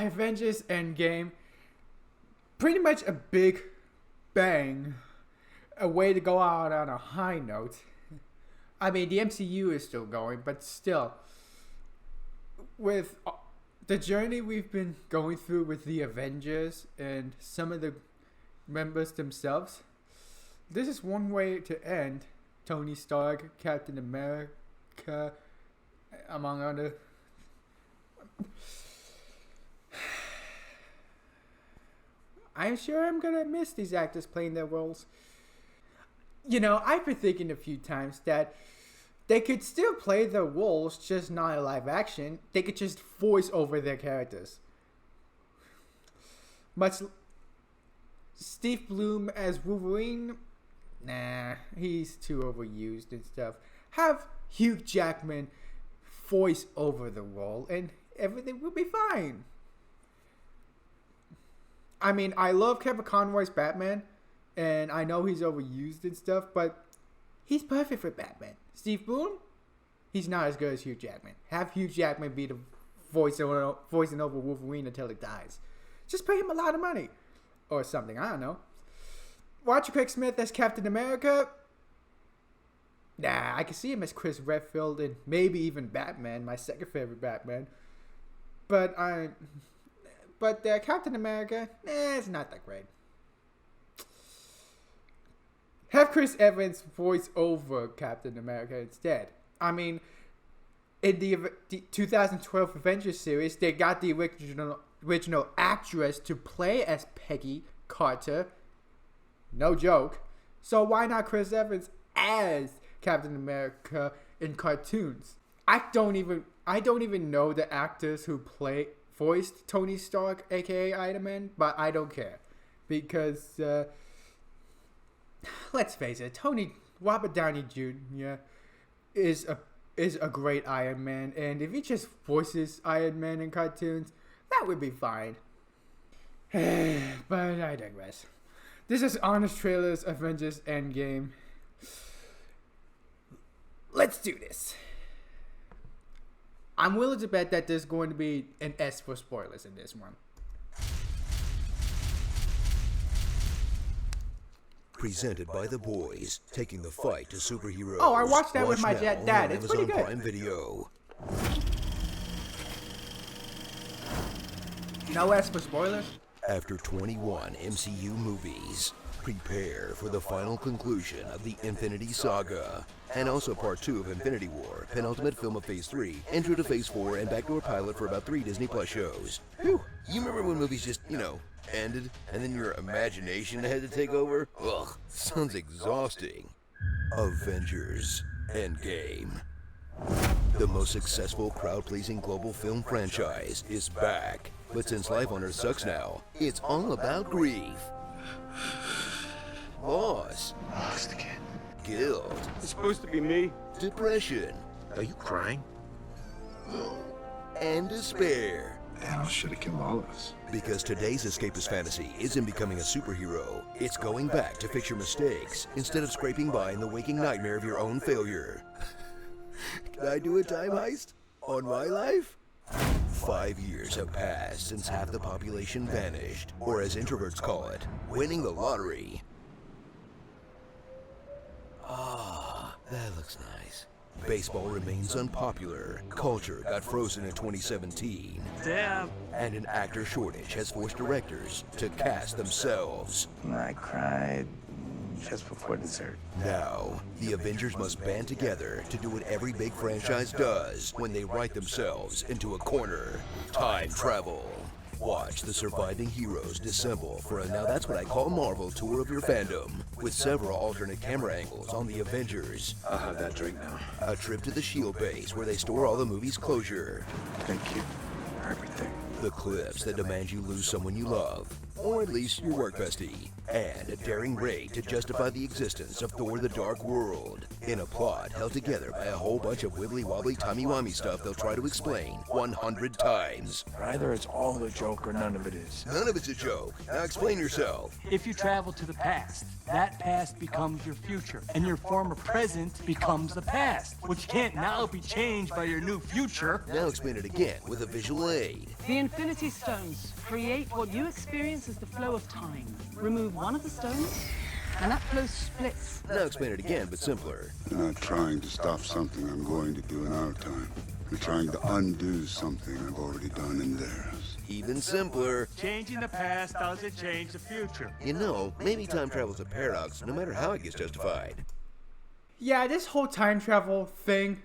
Avengers Endgame, pretty much a big bang, a way to go out on a high note. I mean, the MCU is still going, but still, with the journey we've been going through with the Avengers and some of the members themselves, this is one way to end Tony Stark, Captain America, among other. I'm sure I'm gonna miss these actors playing their roles. You know, I've been thinking a few times that they could still play their roles, just not in live action. They could just voice over their characters. Much Steve Bloom as Wolverine, nah, he's too overused and stuff. Have Hugh Jackman voice over the role, and everything will be fine. I mean, I love Kevin Conroy's Batman, and I know he's overused and stuff, but he's perfect for Batman. Steve Bloom, he's not as good as Hugh Jackman. Have Hugh Jackman be the voicing over Wolverine until he dies. Just pay him a lot of money. Or something, I don't know. Roger Craig Smith as Captain America, nah, I can see him as Chris Redfield and maybe even Batman, my second favorite Batman. But Captain America, it's not that great. Have Chris Evans voice over Captain America instead. I mean, in the 2012 Avengers series, they got the original actress to play as Peggy Carter. No joke. So why not Chris Evans as Captain America in cartoons? I don't even know the actors who voiced Tony Stark, aka Iron Man, but I don't care because let's face it, Robert Downey Jr. is a great Iron Man, and if he just voices Iron Man in cartoons, that would be fine. But I digress. This is Honest Trailers Avengers Endgame. Let's do this. I'm willing to bet that there's going to be an S for spoilers in this one. Presented by the boys, taking the fight to superheroes. Oh, I watched that with my dad. It's pretty good. Prime Video. No S for spoilers? After 21 MCU movies, prepare for the final conclusion of the Infinity Saga. And also part 2 of Infinity War, penultimate film of Phase 3, intro to Phase 4, and backdoor pilot for about 3 Disney Plus shows. Whew, you remember when movies just, ended, and then your imagination had to take over? Ugh, sounds exhausting. Avengers Endgame. The most successful crowd-pleasing global film franchise is back. But since life on Earth sucks now, it's all about grief. Loss. Lost again. Guilt. It's supposed to be me. Depression. Are you crying? And despair. Thanos should have killed all of us. Because today's escapist fantasy isn't becoming a superhero. It's going back to fix your mistakes instead of scraping by in the waking nightmare of your own failure. Can I do a time heist on my life? 5 years have passed since half the population vanished, or as introverts call it, winning the lottery. Ah, that looks nice. Baseball remains unpopular. Culture got frozen in 2017. Damn. And an actor shortage has forced directors to cast themselves. I cried just before dessert. Now, the Avengers must band together to do what every big franchise does when they write themselves into a corner. Time travel. Watch the surviving heroes dissemble for a Now That's What I Call Marvel tour of your fandom, with several alternate camera angles on the Avengers. I'll have that drink now. A trip to the S.H.I.E.L.D. base where they store all the movie's closure. Thank you for everything. The clips that demand you lose someone you love, or at least your work bestie. and a daring raid to justify the existence of Thor the Dark World, in a plot held together by a whole bunch of wibbly-wobbly timey-wimey stuff they'll try to explain 100 times. Either it's all a joke or none of it is. None of it's a joke. Now explain yourself. If you travel to the past, that past becomes your future, and your former present becomes the past, which can't now be changed by your new future. Now explain it again with a visual aid. The Infinity Stones create what you experience as the flow of time. Remove one of the stones, and that flow splits. Now explain it again, but simpler. We're not trying to stop something I'm going to do in our time. We're trying to undo something I've already done in theirs. Even simpler. Changing the past doesn't change the future. You know, maybe time travel's a paradox, no matter how it gets justified. Yeah, this whole time travel thing,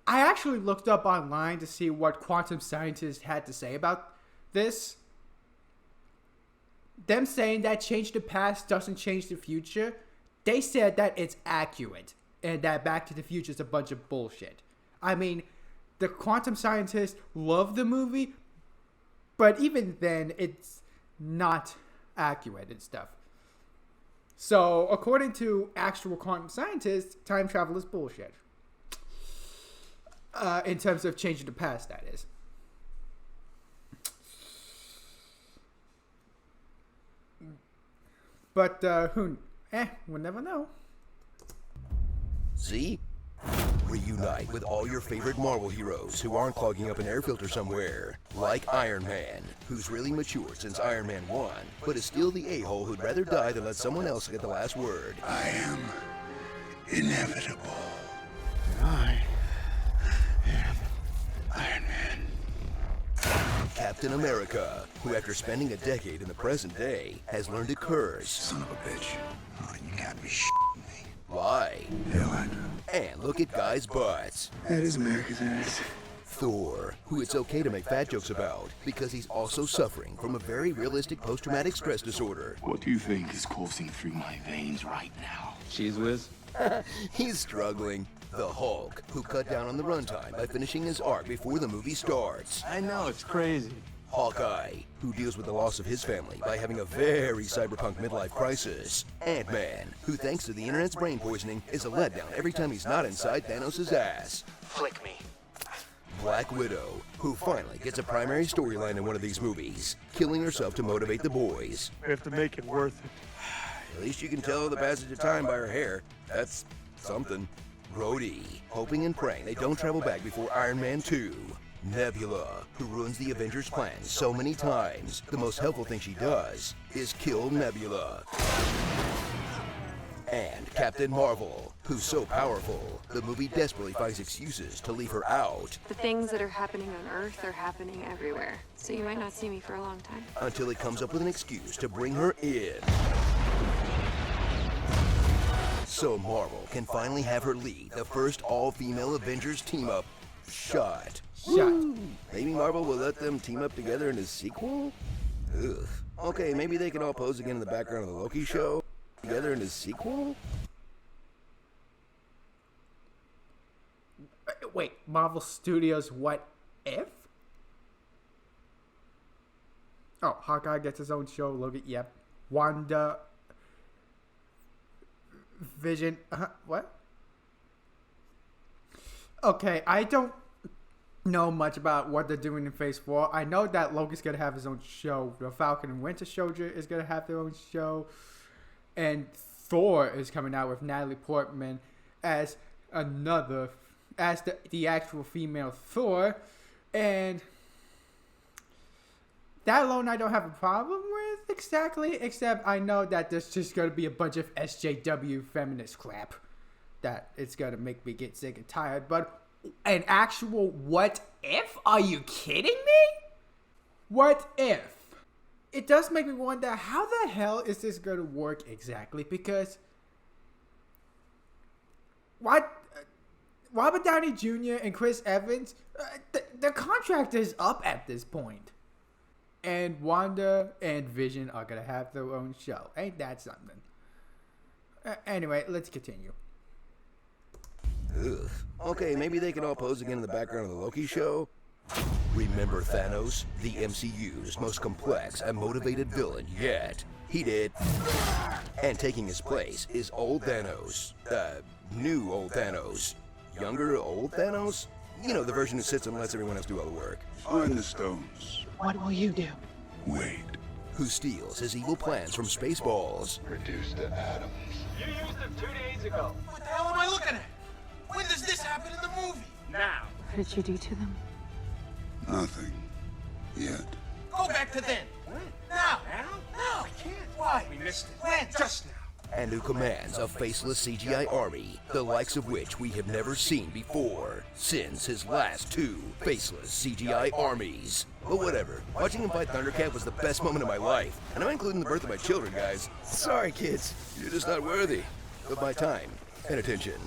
I actually looked up online to see what quantum scientists had to say about this. Them saying that change the past doesn't change the future, they said that it's accurate and that Back to the Future is a bunch of bullshit. I mean, the quantum scientists love the movie, but even then, it's not accurate and stuff. So, according to actual quantum scientists, time travel is bullshit. In terms of changing the past, that is. But, we'll never know. See? Reunite with all your favorite Marvel heroes who aren't clogging up an air filter somewhere. Like Iron Man, who's really matured since Iron Man 1, but is still the a-hole who'd rather die than let someone else get the last word. I am inevitable. I am Iron Man. Captain America, who after spending a decade in the present day, has learned to curse, Son of a bitch. Oh, you can't be shitting me. lie, Hell, Hydra. and look at guys' butts. That is America's ass. Thor, who it's okay to make fat jokes about, because he's also suffering from a very realistic post-traumatic stress disorder. What do you think is coursing through my veins right now? Cheese whiz? He's struggling. The Hulk, who cut down on the runtime by finishing his arc before the movie starts. I know, it's crazy. Hawkeye, who deals with the loss of his family by having a very cyberpunk midlife crisis. Ant-Man, who thanks to the internet's brain poisoning is a letdown every time he's not inside Thanos' ass. Flick me. Black Widow, who finally gets a primary storyline in one of these movies, killing herself to motivate the boys. We have to make it worth it. At least you can tell the passage of time by her hair. That's something. Rhodey, hoping and praying they don't travel back before Iron Man 2. Nebula, who ruins the Avengers' plans so many times, the most helpful thing she does is kill Nebula. And Captain Marvel, who's so powerful, the movie desperately finds excuses to leave her out The things that are happening on Earth are happening everywhere. So you might not see me for a long time. until it comes up with an excuse to bring her in. So Marvel can finally have her lead the first all-female Avengers team-up shot. Maybe Marvel will let them team up together in a sequel? Ugh. Okay, maybe they can all pose again in the background of the Loki show. Together in a sequel? Wait, Marvel Studios What If? Oh, Hawkeye gets his own show. Logan, yep. Wanda. Vision. What? Okay, I don't know much about what they're doing in Phase 4. I know that Logan's going to have his own show. The Falcon and Winter Soldier is going to have their own show. And Thor is coming out with Natalie Portman as the actual female Thor. And that alone I don't have a problem with exactly, except I know that there's just going to be a bunch of SJW feminist crap that it's going to make me get sick and tired. But an actual what if? Are you kidding me? What if? It does make me wonder, how the hell is this going to work exactly? Because Robert Downey Jr. and Chris Evans, their contract is up at this point. And Wanda and Vision are going to have their own show. Ain't that something? Anyway, let's continue. Ugh. Okay, maybe they can all pose again in the background of the Loki show. Remember Thanos, the MCU's most complex and motivated villain yet? He did. And taking his place is old Thanos. New old Thanos. Younger old Thanos? You know, the version who sits and lets everyone else do all the work. Find the stones. What will you do? Wait. Who steals his evil plans from Spaceballs. Reduced to atoms. You used them 2 days ago. What the hell am I looking at? When does this happen in the movie? Now. What did you do to them? Nothing. Yet. Go back to then. Now. No, I can't. Why? We missed it. When? Just now. And who commands a faceless CGI army, the likes of which we have never seen before, since his last 2 faceless CGI armies. But whatever, watching him fight Thundercat was the best moment of my life, and I'm including the birth of my children, guys. Sorry, kids, you're just not worthy of my time and attention.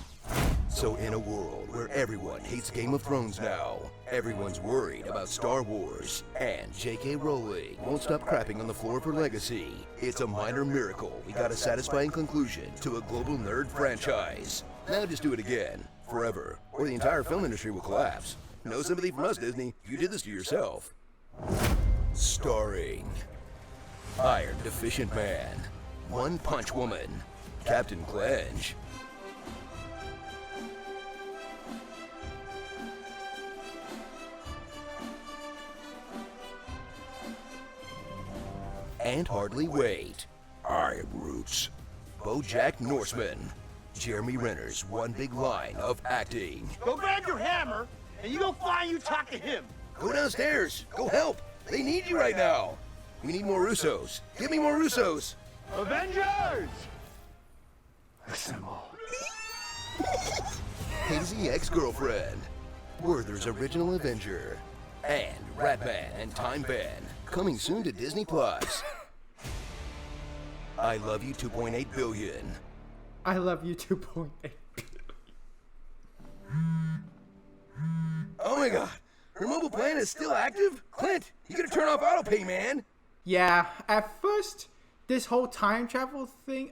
So in a world where everyone hates Game of Thrones now, everyone's worried about Star Wars, and J.K. Rowling won't stop crapping on the floor of her legacy, it's a minor miracle we got a satisfying conclusion to a global nerd franchise. Now just do it again, forever, or the entire film industry will collapse. No sympathy from us, Disney. You did this to yourself. Starring Iron Deficient Man, One Punch Woman, Captain Clench, and Hardly Wait. I am Roots. BoJack Norseman. Jeremy Renner's one big line of acting. Go grab your hammer, and you go fly and you talk to him. Go downstairs. Go help. They need you right now. We need more Russos. Give me more Russos. Avengers! Assemble. Hazy ex-girlfriend. Werther's original Avenger. And Ratman and Time Ban. Coming soon to Disney Plus. I Love You 2.8 billion. I love you 2.8. Oh my god. Her mobile plan is still active? Clint, you gotta turn off autopay, man. Yeah, at first, this whole time travel thing.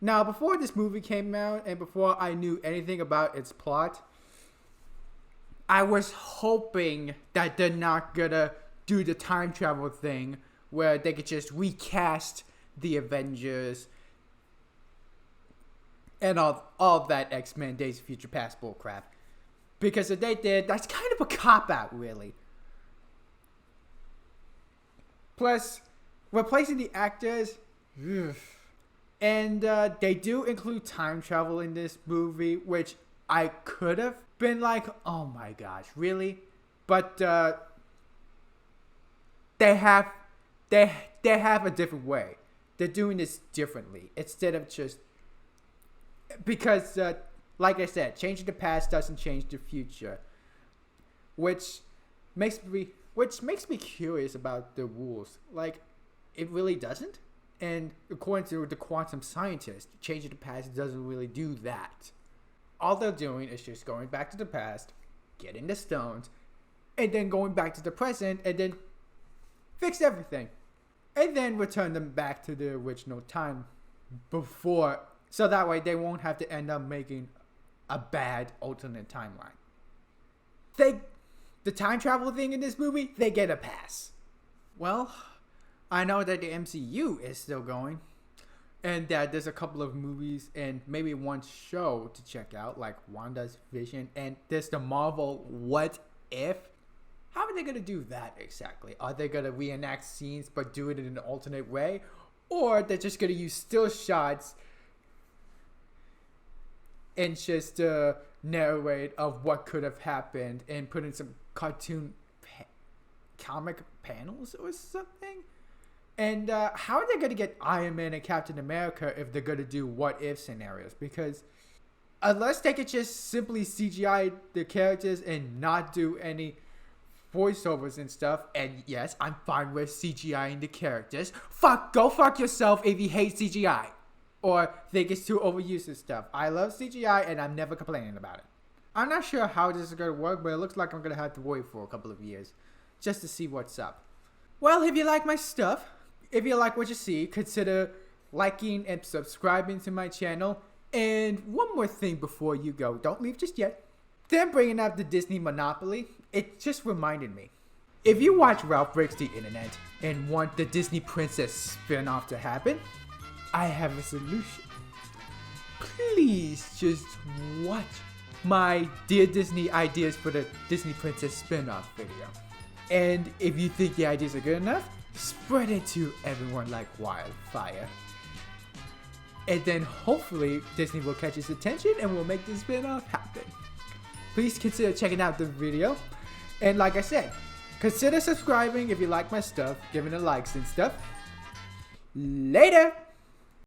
Now, before this movie came out and before I knew anything about its plot, I was hoping that they're not gonna do the time travel thing where they could just recast the Avengers and all that X-Men Days of Future Past bull crap. Because if they did, that's kind of a cop-out, really. Plus, replacing the actors, and they do include time travel in this movie, which I could have been like, oh my gosh, really? But they have a different way. They're doing this differently instead of just because, like I said, changing the past doesn't change the future, which makes me curious about the rules. Like, it really doesn't. And according to the quantum scientist, changing the past doesn't really do that. All they're doing is just going back to the past, getting the stones, and then going back to the present, and then fix everything. And then return them back to the original time before, so that way they won't have to end up making a bad alternate timeline. The time travel thing in this movie, they get a pass. Well, I know that the MCU is still going, and that there's a couple of movies and maybe one show to check out, like Wanda's Vision, and there's the Marvel What If. How are they going to do that exactly? Are they going to reenact scenes but do it in an alternate way? Or they're just going to use still shots and just narrate of what could have happened and put in some cartoon comic panels or something? And how are they going to get Iron Man and Captain America if they're going to do what if scenarios? Because unless they could just simply CGI the characters and not do any voiceovers and stuff, and yes, I'm fine with CGIing the characters. Go fuck yourself if you hate CGI or think it's too overused and stuff. I love CGI and I'm never complaining about it. I'm not sure how this is going to work, but it looks like I'm going to have to wait for a couple of years just to see what's up. Well, if you like my stuff, if you like what you see, consider liking and subscribing to my channel. And one more thing before you go, don't leave just yet. Them bringing up the Disney monopoly, it just reminded me. If you watch Ralph Breaks the Internet and want the Disney Princess spin-off to happen, I have a solution. Please just watch my Dear Disney Ideas for the Disney Princess spin-off video. And if you think the ideas are good enough, spread it to everyone like wildfire. And then hopefully Disney will catch its attention and will make the spin-off happen. Please consider checking out the video. And like I said, consider subscribing if you like my stuff, giving it likes and stuff. Later!